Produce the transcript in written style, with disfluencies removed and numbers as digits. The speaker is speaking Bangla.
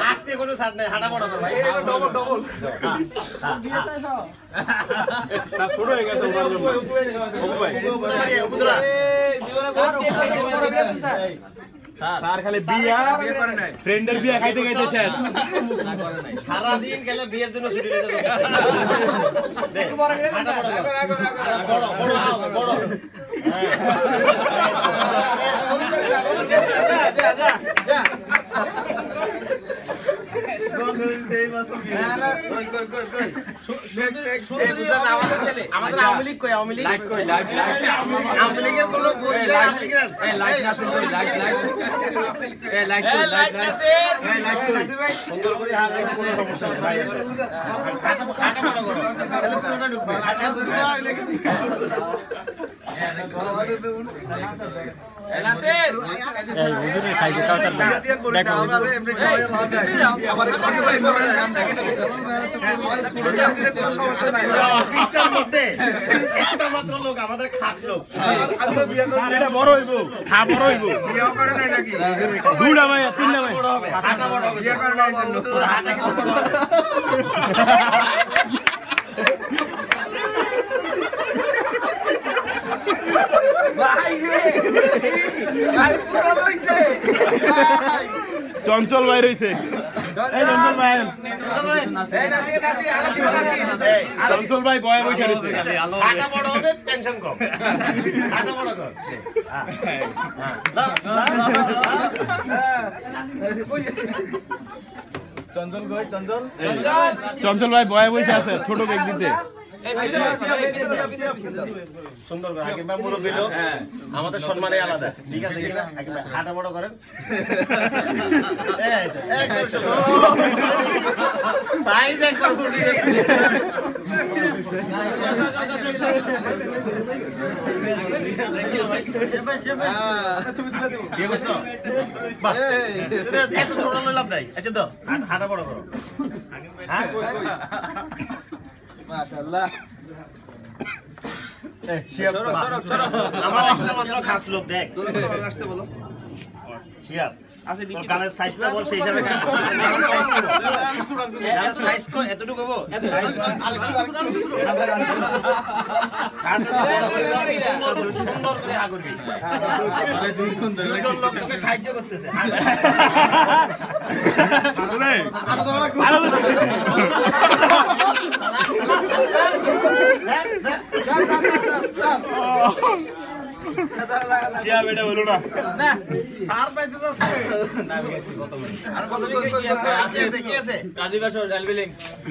আজকে কোনো ছাড় নাই হাঁটা বড় কর ভাই ডবল ডবল সব শুরু হয়ে গেছে স্যার খালি বিয়া করে নাই ফ্রেন্ডের বিয়া খাইতে খাইতে শেষ সারা দিন গেলে বিয়ের জন্য ছুটি নিতে যাবে দেখ হাঁটা বড় বড় বড় আমাদের আওয়ামী লীগ কই আওয়ামী লীগ আওয়ামী লীগের কোনো সুন্দর করে কোনো সমস্যা নেই ভাই আমাদের খাস লোক বড় হইব খা বড় হইব বিয়ে করে নাই নাকি দুইটা ভাই তিনটা ভাই হাঁটা বড় হবে বিয়ে করে নাই জন্য হাঁটা কি বড় হবে ভাই রে ভাই পুরো হইছে ভাই চঞ্চল ভাই রইছে এই চঞ্চল ভাই এই নাসি আলাদি নাসি চঞ্চল ভাই বয় বসে রইছে হাঁটা বড় হবে টেনশন কম হাঁটা বড় কর চঞ্চল ভাই চঞ্চল ভাই বয় বসে আছে ছোট কেক দিতে সুন্দর আগে মুরব্বী লোক আমাদের সম্মানে আলাদা ঠিক আছে কিনা হাঁটা বড় করেন সাইজ একবার ফুটে গেছে এত ছোট লাভ নাই আচ্ছা তো হাঁটা বড় করো মাশাআল্লাহ আমার একটা মাত্র খাস লোক দেখ আসতে বলো শিয়াব আছে গানের সাইজটা বল সেই হিসাবে গানের সাইজ কো এতটুকু হবো সুন্দর করে হা করবি আরে দুইজন লোক তোকে সাহায্য করতেছে শিয়া বেটা বলো না না আর পয়সা আছে না কত আর কত কি আছে রাজীব আসো ডালবিলিং